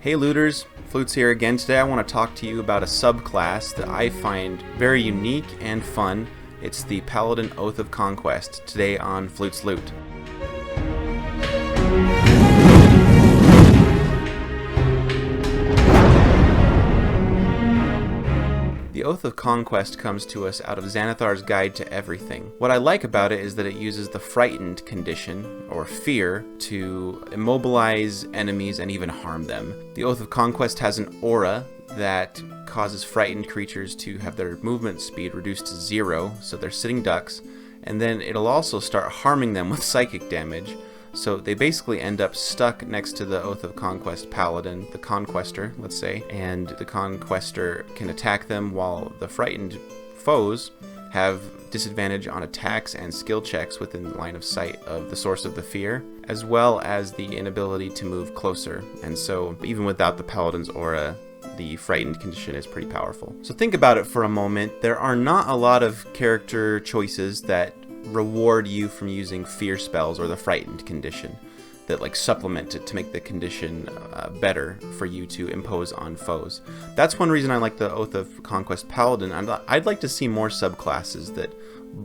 Hey looters, Flutes here again. Today I want to talk to you about a subclass that I find very unique and fun. It's the Paladin Oath of Conquest, today on Flutes Loot. The Oath of Conquest comes to us out of Xanathar's Guide to Everything. What I like about it is that it uses the frightened condition, or fear, to immobilize enemies and even harm them. The Oath of Conquest has an aura that causes frightened creatures to have their movement speed reduced to 0, so they're sitting ducks, and then it'll also start harming them with psychic damage. So they basically end up stuck next to the Oath of Conquest Paladin, the Conquester, let's say, and the Conquester can attack them while the frightened foes have disadvantage on attacks and skill checks within line of sight of the source of the fear, as well as the inability to move closer. And so even without the Paladin's aura, the frightened condition is pretty powerful. So think about it for a moment. There are not a lot of character choices that reward you from using fear spells or the frightened condition that like supplement it to make the condition better for you to impose on foes. That's one reason I like the Oath of Conquest Paladin. I'd like to see more subclasses that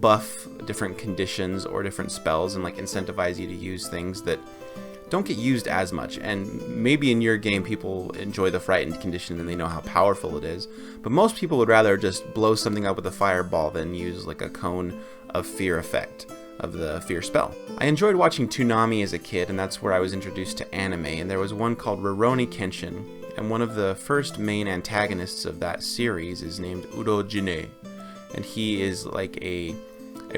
buff different conditions or different spells and like incentivize you to use things that don't get used as much. And maybe in your game people enjoy the frightened condition and they know how powerful it is, but most people would rather just blow something up with a fireball than use like a cone of fear effect of the fear spell. I enjoyed watching Toonami as a kid, and that's where I was introduced to anime, and there was one called Rurouni Kenshin, and one of the first main antagonists of that series is named Urojine, and he is like a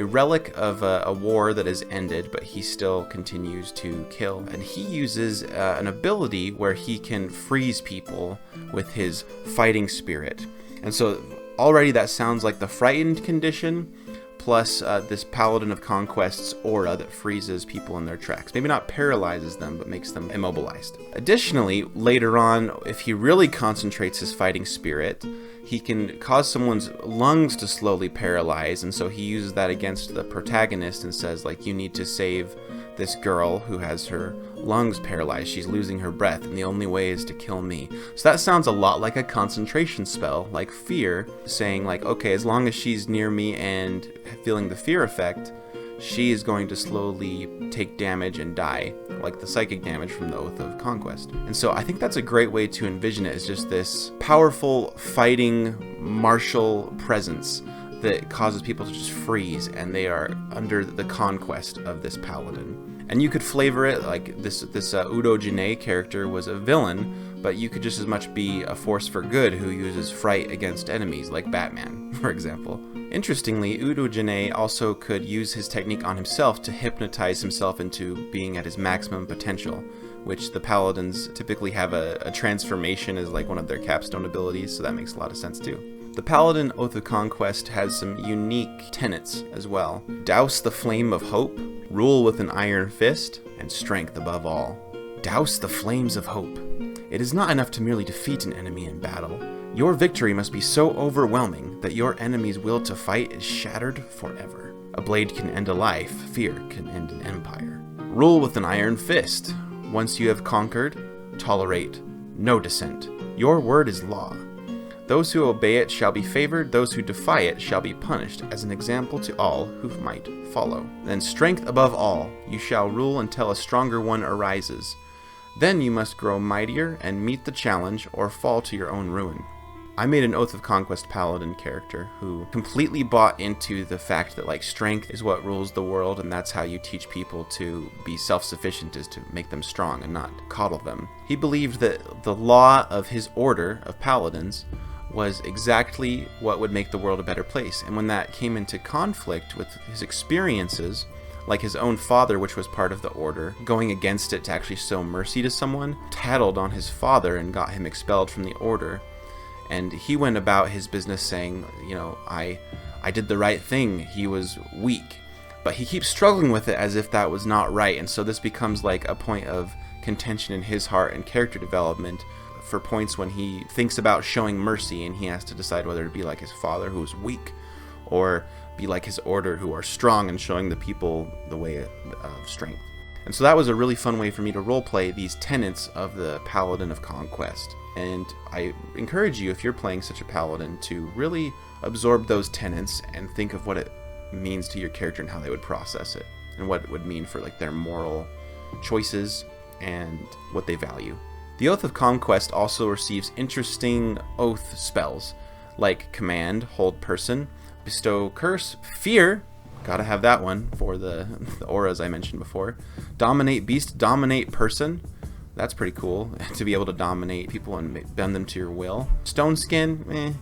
relic of a war that has ended, but he still continues to kill. And he uses an ability where he can freeze people with his fighting spirit. And so already that sounds like the frightened condition, plus this Paladin of Conquest's aura that freezes people in their tracks. Maybe not paralyzes them, but makes them immobilized. Additionally, later on, if he really concentrates his fighting spirit, he can cause someone's lungs to slowly paralyze, and so he uses that against the protagonist and says, like, you need to save this girl who has her lungs paralyzed. She's losing her breath, and the only way is to kill me. So that sounds a lot like a concentration spell, like fear, saying like, okay, as long as she's near me and feeling the fear effect, she is going to slowly take damage and die, like the psychic damage from the Oath of Conquest. And so I think that's a great way to envision it, as just this powerful, fighting, martial presence that causes people to just freeze, and they are under the conquest of this paladin. And you could flavor it like this Urojine character was a villain, but you could just as much be a force for good who uses fright against enemies, like Batman, for example. Interestingly, Urojine also could use his technique on himself to hypnotize himself into being at his maximum potential, which the paladins typically have a transformation as like one of their capstone abilities, so that makes a lot of sense too. The Paladin Oath of Conquest has some unique tenets as well. Douse the flame of hope, rule with an iron fist, and strength above all. Douse the flames of hope. It is not enough to merely defeat an enemy in battle. Your victory must be so overwhelming that your enemy's will to fight is shattered forever. A blade can end a life, fear can end an empire. Rule with an iron fist. Once you have conquered, tolerate no dissent. Your word is law. Those who obey it shall be favored, those who defy it shall be punished, as an example to all who might follow. Then strength above all, you shall rule until a stronger one arises. Then you must grow mightier and meet the challenge, or fall to your own ruin. I made an Oath of Conquest Paladin character who completely bought into the fact that like strength is what rules the world, and that's how you teach people to be self-sufficient, is to make them strong and not coddle them. He believed that the law of his order of paladins was exactly what would make the world a better place. And when that came into conflict with his experiences, like his own father, which was part of the order, going against it to actually show mercy to someone, tattled on his father and got him expelled from the order. And he went about his business saying, you know, I did the right thing. He was weak. But he keeps struggling with it as if that was not right. And so this becomes like a point of contention in his heart and character development for points when he thinks about showing mercy and he has to decide whether to be like his father, who is weak, or be like his order, who are strong and showing the people the way of strength. And so that was a really fun way for me to roleplay these tenets of the Paladin of Conquest. And I encourage you, if you're playing such a paladin, to really absorb those tenets and think of what it means to your character and how they would process it, and what it would mean for like their moral choices and what they value. The Oath of Conquest also receives interesting oath spells like Command, Hold Person, Bestow Curse, Fear, gotta have that one for the auras I mentioned before, Dominate Beast, Dominate Person, that's pretty cool, to be able to dominate people and bend them to your will. Stone Skin,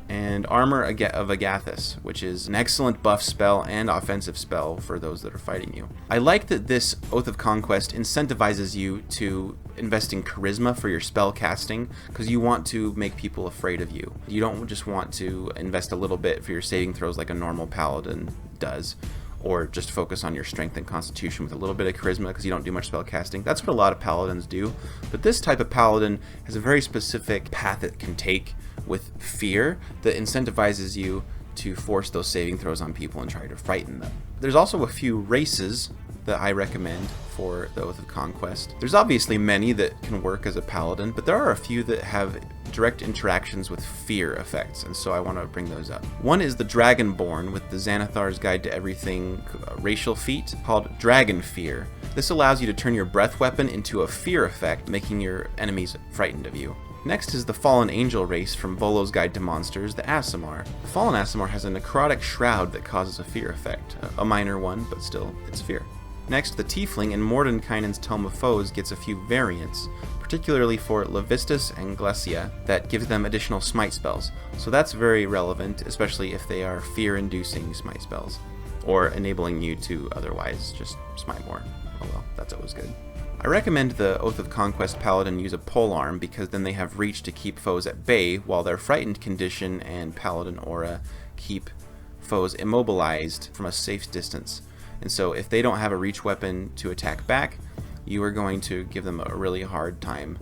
and Armor of Agathis, which is an excellent buff spell and offensive spell for those that are fighting you. I like that this Oath of Conquest incentivizes you to invest in charisma for your spell casting, because you want to make people afraid of you. You don't just want to invest a little bit for your saving throws like a normal paladin does, or just focus on your strength and constitution with a little bit of charisma because you don't do much spell casting. That's what a lot of paladins do, but this type of paladin has a very specific path it can take with fear that incentivizes you to force those saving throws on people and try to frighten them. There's also a few races that I recommend for the Oath of Conquest. There's obviously many that can work as a paladin, but there are a few that have direct interactions with fear effects, and so I want to bring those up. One is the Dragonborn with the Xanathar's Guide to Everything racial feat called Dragon Fear. This allows you to turn your breath weapon into a fear effect, making your enemies frightened of you. Next is the Fallen Angel race from Volo's Guide to Monsters, the Aasimar. The Fallen Aasimar has a necrotic shroud that causes a fear effect, a minor one, but still, it's fear. Next, the Tiefling in Mordenkainen's Tome of Foes gets a few variants, particularly for Levistus and Glesia, that gives them additional smite spells. So that's very relevant, especially if they are fear-inducing smite spells, or enabling you to otherwise just smite more. Oh well, that's always good. I recommend the Oath of Conquest Paladin use a polearm because then they have reach to keep foes at bay, while their frightened condition and Paladin aura keep foes immobilized from a safe distance. And so if they don't have a reach weapon to attack back, you are going to give them a really hard time.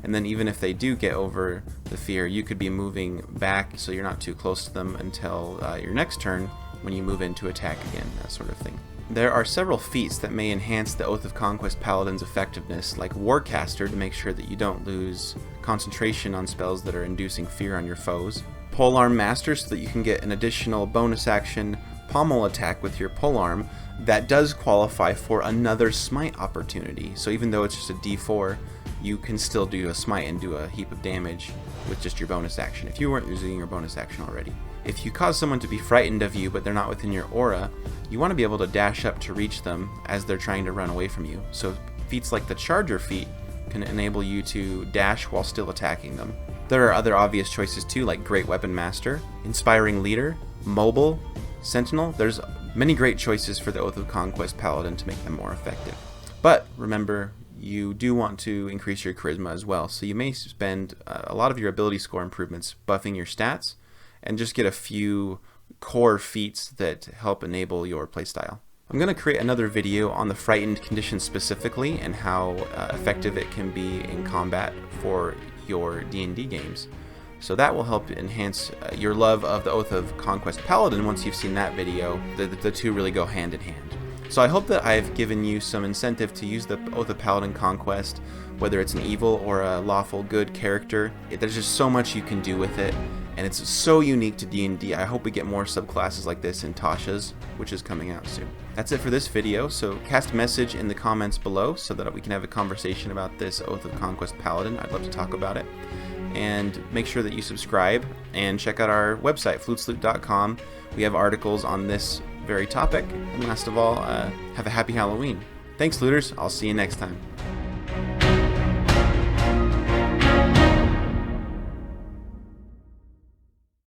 And then even if they do get over the fear, you could be moving back so you're not too close to them until your next turn when you move in to attack again, that sort of thing. There are several feats that may enhance the Oath of Conquest Paladin's effectiveness, like Warcaster to make sure that you don't lose concentration on spells that are inducing fear on your foes. Polearm Master so that you can get an additional bonus action pommel attack with your polearm that does qualify for another smite opportunity. So even though it's just a d4, you can still do a smite and do a heap of damage with just your bonus action if you weren't using your bonus action already. If you cause someone to be frightened of you but they're not within your aura, you want to be able to dash up to reach them as they're trying to run away from you. So feats like the Charger feat can enable you to dash while still attacking them. There are other obvious choices too, like Great Weapon Master, Inspiring Leader, Mobile, Sentinel. There's many great choices for the Oath of Conquest Paladin to make them more effective. But remember, you do want to increase your charisma as well, so you may spend a lot of your ability score improvements buffing your stats and just get a few core feats that help enable your playstyle. I'm going to create another video on the frightened condition specifically and how effective it can be in combat for your D&D games. So that will help enhance your love of the Oath of Conquest Paladin. Once you've seen that video, the two really go hand in hand. So I hope that I've given you some incentive to use the Oath of Paladin Conquest, whether it's an evil or a lawful good character. There's just so much you can do with it, and it's so unique to D&D. I hope we get more subclasses like this in Tasha's, which is coming out soon. That's it for this video, so cast a message in the comments below so that we can have a conversation about this Oath of Conquest Paladin. I'd love to talk about it. And make sure that you subscribe and check out our website, flutesloot.com. We have articles on this very topic. And last of all, have a happy Halloween. Thanks, looters. I'll see you next time.